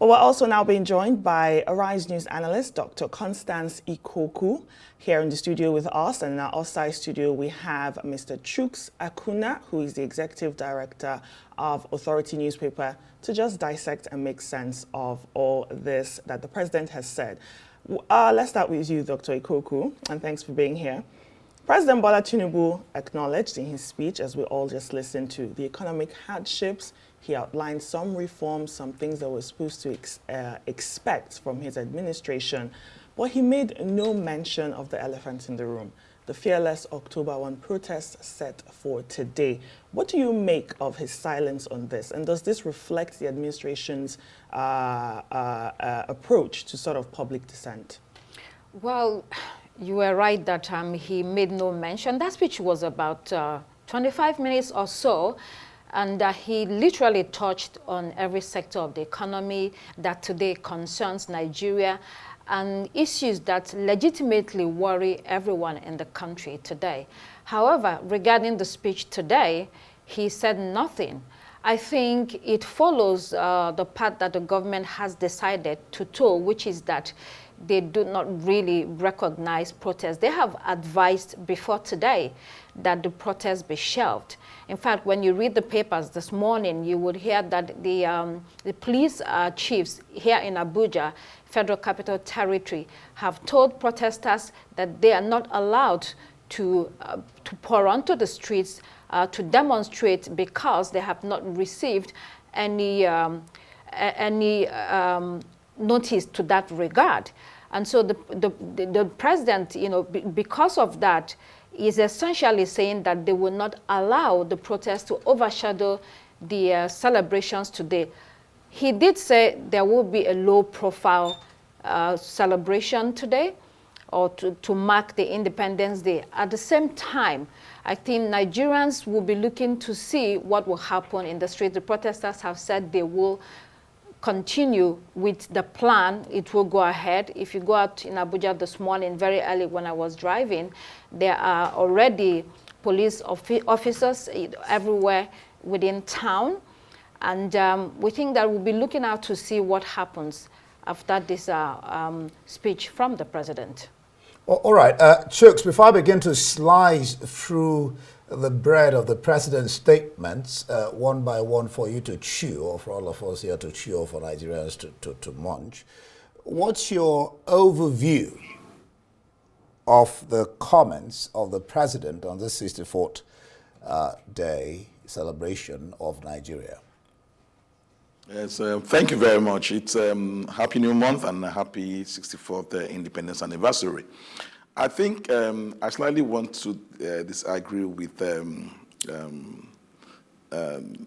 Well, we're also now being joined by Arise News analyst, Dr. Constance Ikoku, here in the studio with us. And in our offsite studio, we have Mr. Chuks Akuna, who is the executive director of Authority newspaper, to just dissect and make sense of all this that the president has said. Let's start with you, Dr. Ikoku, and thanks for being here. President Bola Tinubu acknowledged in his speech, as we all just listened to, the economic hardships. He outlined some reforms, some things that we're supposed to expect from his administration, but he made no mention of the elephant in the room, the fearless October 1 protest set for today. What do you make of his silence on this? And does this reflect the administration's approach to sort of public dissent? Well, you were right that he made no mention. That speech was about 25 minutes or so. And he literally touched on every sector of the economy that today concerns Nigeria and issues that legitimately worry everyone in the country today. However, regarding the speech today, he said nothing. I think it follows the path that the government has decided to toe, which is that they do not really recognize protests. They have advised before today that the protests be shelved. In fact, when you read the papers this morning, you would hear that the police chiefs here in Abuja, Federal Capital Territory, have told protesters that they are not allowed to pour onto the streets to demonstrate because they have not received any notice to that regard. And so the president, because of that, is essentially saying that they will not allow the protests to overshadow the celebrations today. He did say there will be a low-profile celebration today, or to mark the Independence Day. At the same time, I think Nigerians will be looking to see what will happen in the street. The protesters have said they will continue with the plan. It will go ahead. If you go out in Abuja this morning, very early when I was driving, there are already police officers everywhere within town. And we think that we'll be looking out to see what happens after this speech from the president. All right, Chuks, before I begin to slice through the bread of the president's statements, one by one for you to chew, or for all of us here to chew, or for Nigerians to munch, what's your overview of the comments of the president on this 64th day celebration of Nigeria? Yes, thank you very much. It's Happy New Month and a happy 64th Independence Anniversary. I think I slightly want to disagree with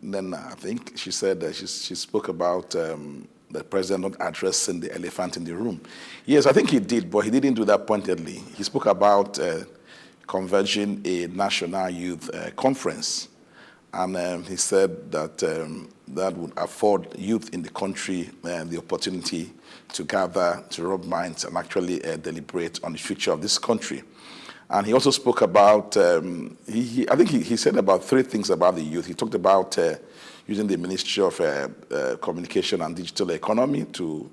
Nena. I think she said that she spoke about the president not addressing the elephant in the room. Yes, I think he did, but he didn't do that pointedly. He spoke about converging a national youth conference. And he said that that would afford youth in the country the opportunity to gather, to rub minds, and actually deliberate on the future of this country. And he also spoke about, I think he said about three things about the youth. He talked about using the Ministry of Communication and Digital Economy to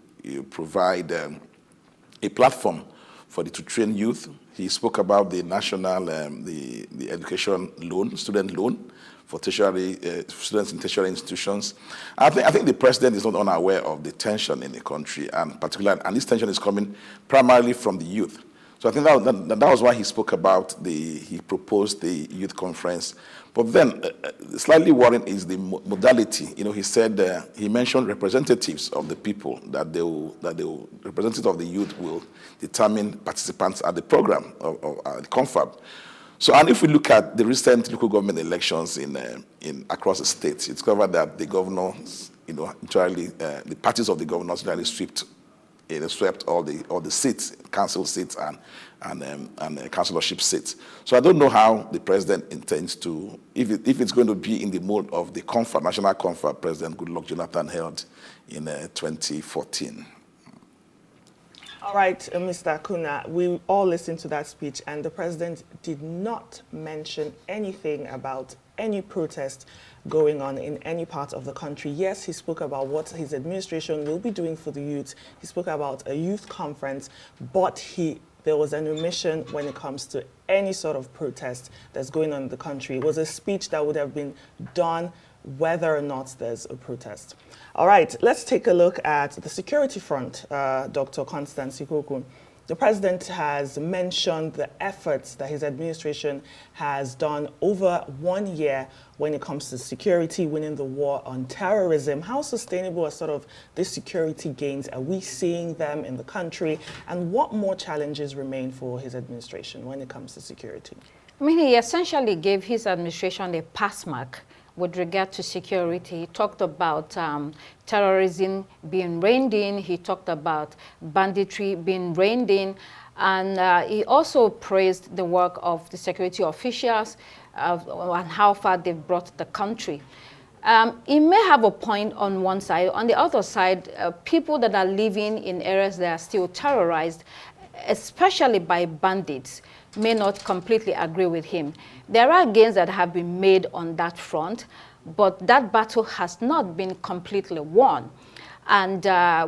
provide a platform for to train youth. He spoke about the national, the education loan, student loan, for tertiary students in tertiary institutions. I think the president is not unaware of the tension in the country, and this tension is coming primarily from the youth. So I think that was why he spoke about he proposed the youth conference. But then, slightly worrying is the modality. He said he mentioned representatives of the people representatives of the youth will determine participants at the program of the confab. So, and if we look at the recent local government elections in across the states, it's covered that the governors, entirely the parties of the governors entirely swept all the seats, council seats and councillorship seats. So I don't know how the president intends to, if it's going to be in the mode of the national confab President Goodluck Jonathan held in 2014. All right, Mr. Akuna, we all listened to that speech, and the president did not mention anything about any protest going on in any part of the country. Yes, he spoke about what his administration will be doing for the youth. He spoke about a youth conference, but there was an omission when it comes to any sort of protest that's going on in the country. It was a speech that would have been done whether or not there's a protest. All right, let's take a look at the security front, Dr. Constance Ikoku. The president has mentioned the efforts that his administration has done over 1 year when it comes to security, winning the war on terrorism. How sustainable are sort of these security gains? Are we seeing them in the country? And what more challenges remain for his administration when it comes to security? I mean, he essentially gave his administration a pass mark with regard to security. He talked about terrorism being reined in. He talked about banditry being reined in. And he also praised the work of the security officials and how far they've brought the country. He may have a point on one side. On the other side, people that are living in areas that are still terrorized, especially by bandits, may not completely agree with him. There are gains that have been made on that front, but that battle has not been completely won. And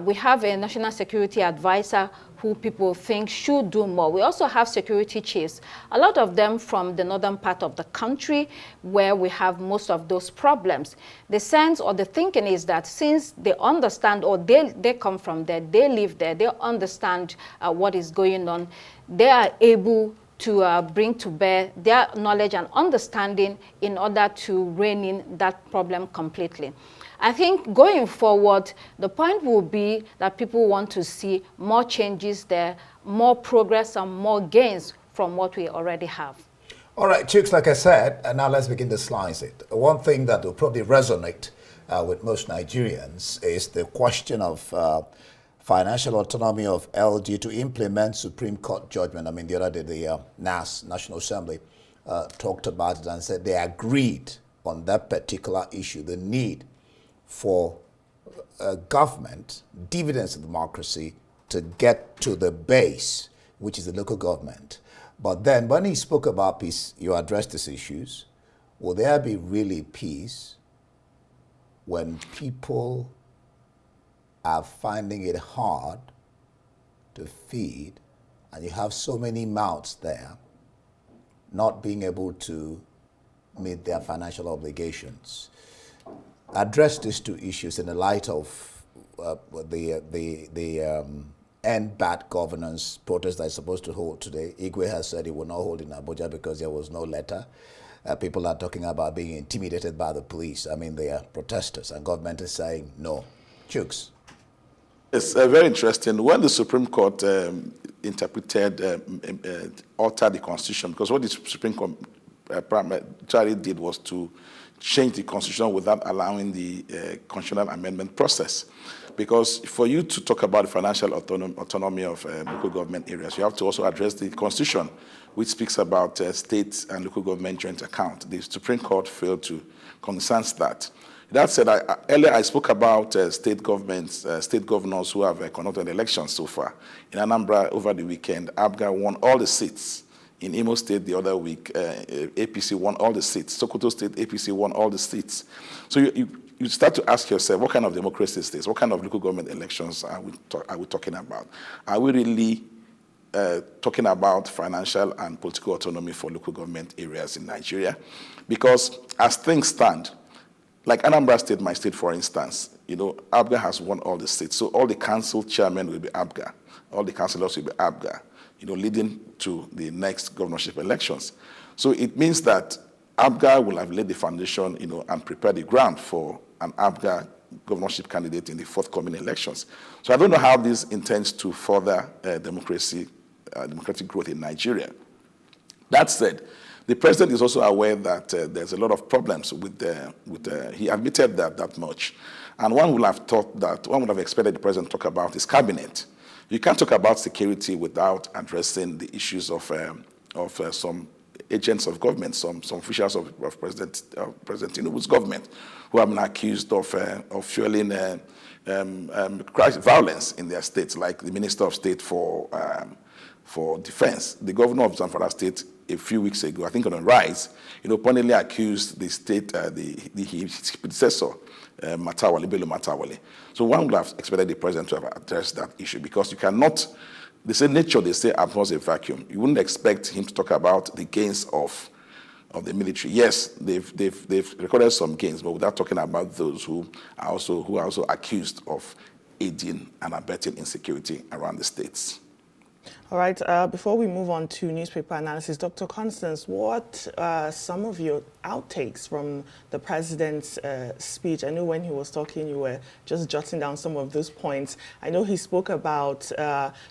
we have a national security advisor who people think should do more. We also have security chiefs, a lot of them from the northern part of the country where we have most of those problems. The sense or the thinking is that since they understand, or they come from there, they live there, they understand what is going on, they are able to bring to bear their knowledge and understanding in order to rein in that problem completely. I think going forward, the point will be that people want to see more changes there, more progress and more gains from what we already have. All right, Chooks, like I said, and now let's begin to slice it. One thing that will probably resonate with most Nigerians is the question of financial autonomy of LG to implement Supreme Court judgment. I mean, the other day, the NAS, National Assembly, talked about it and said they agreed on that particular issue, the need for government, dividends of democracy, to get to the base, which is the local government. But then when he spoke about peace, you addressed these issues. Will there be really peace when people are finding it hard to feed and you have so many mouths there not being able to meet their financial obligations? Address these two issues in the light of the end bad governance protest that is supposed to hold today. Igwe has said he will not hold in Abuja because there was no letter. People are talking about being intimidated by the police. I mean, they are protesters, and government is saying no. Chooks. It's very interesting. When the Supreme Court altered the Constitution, because what the Supreme Court primarily did was to change the Constitution without allowing the constitutional amendment process. Because for you to talk about the financial autonomy of local government areas, you have to also address the Constitution, which speaks about state and local government joint account. The Supreme Court failed to concern that. That said, earlier I spoke about state governments, state governors who have conducted elections so far. In Anambra over the weekend, ABGA won all the seats. In Imo State the other week, APC won all the seats. Sokoto State, APC won all the seats. So you start to ask yourself, what kind of democracy is this? What kind of local government elections are we talking about? Are we really talking about financial and political autonomy for local government areas in Nigeria? Because as things stand, like Anambra State, my state, for instance, ABGA has won all the seats. So all the council chairmen will be ABGA. All the councillors will be ABGA, leading to the next governorship elections. So it means that ABGA will have laid the foundation, and prepared the ground for an ABGA governorship candidate in the forthcoming elections. So I don't know how this intends to further democratic growth in Nigeria. That said, the president is also aware that there's a lot of problems he admitted that much. And one would have expected the president to talk about his cabinet. You can't talk about security without addressing the issues of some agents of government, some officials of President Tinubu's government, who have been accused of fueling violence in their states, like the Minister of State for for defense. The governor of Zamfara State a few weeks ago, I think on a rise, pointedly accused the state, his predecessor, Bello Matawale. So one would have expected the president to have addressed that issue, because you cannot, they say nature, they say, abhors a vacuum. You wouldn't expect him to talk about the gains of the military. Yes, they've recorded some gains, but without talking about those who are also accused of aiding and abetting insecurity around the states. All right, before we move on to newspaper analysis, Dr. Constance, what are some of your outtakes from the president's speech? I know when he was talking, you were just jotting down some of those points. I know he spoke about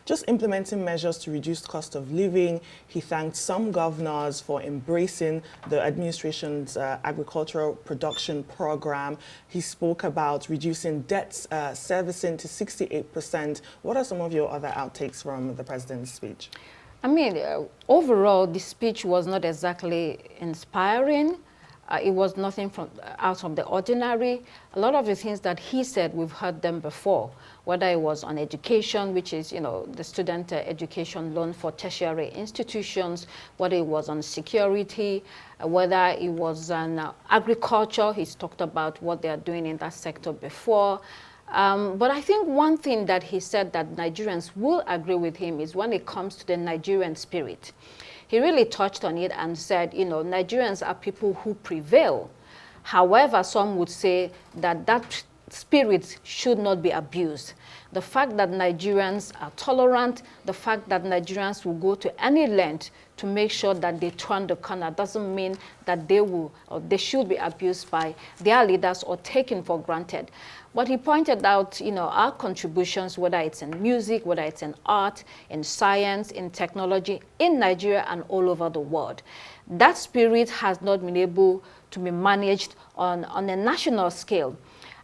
just implementing measures to reduce cost of living. He thanked some governors for embracing the administration's agricultural production program. He spoke about reducing debt servicing to 68%. What are some of your other outtakes from the president's speech? I mean, overall, the speech was not exactly inspiring. It was nothing out of the ordinary. A lot of the things that he said, we've heard them before, whether it was on education, which is, the student education loan for tertiary institutions, whether it was on security, whether it was on agriculture. He's talked about what they are doing in that sector before. But I think one thing that he said that Nigerians will agree with him is when it comes to the Nigerian spirit. He really touched on it and said, Nigerians are people who prevail. However, some would say that that spirit should not be abused. The fact that Nigerians are tolerant, the fact that Nigerians will go to any length to make sure that they turn the corner doesn't mean that they will or they should be abused by their leaders or taken for granted. But he pointed out, our contributions, whether it's in music, whether it's in art, in science, in technology, in Nigeria and all over the world. That spirit has not been able to be managed on a national scale.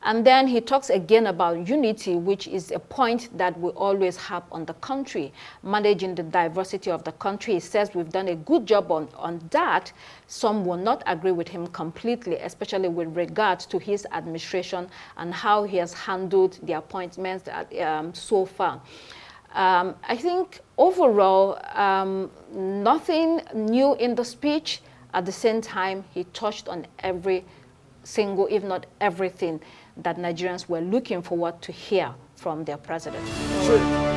And then he talks again about unity, which is a point that we always have on the country, managing the diversity of the country. He says we've done a good job on that. Some will not agree with him completely, especially with regard to his administration and how he has handled the appointments so far. I think overall, nothing new in the speech. At the same time, he touched on every single, if not everything, that Nigerians were looking forward to hear from their president. Sure.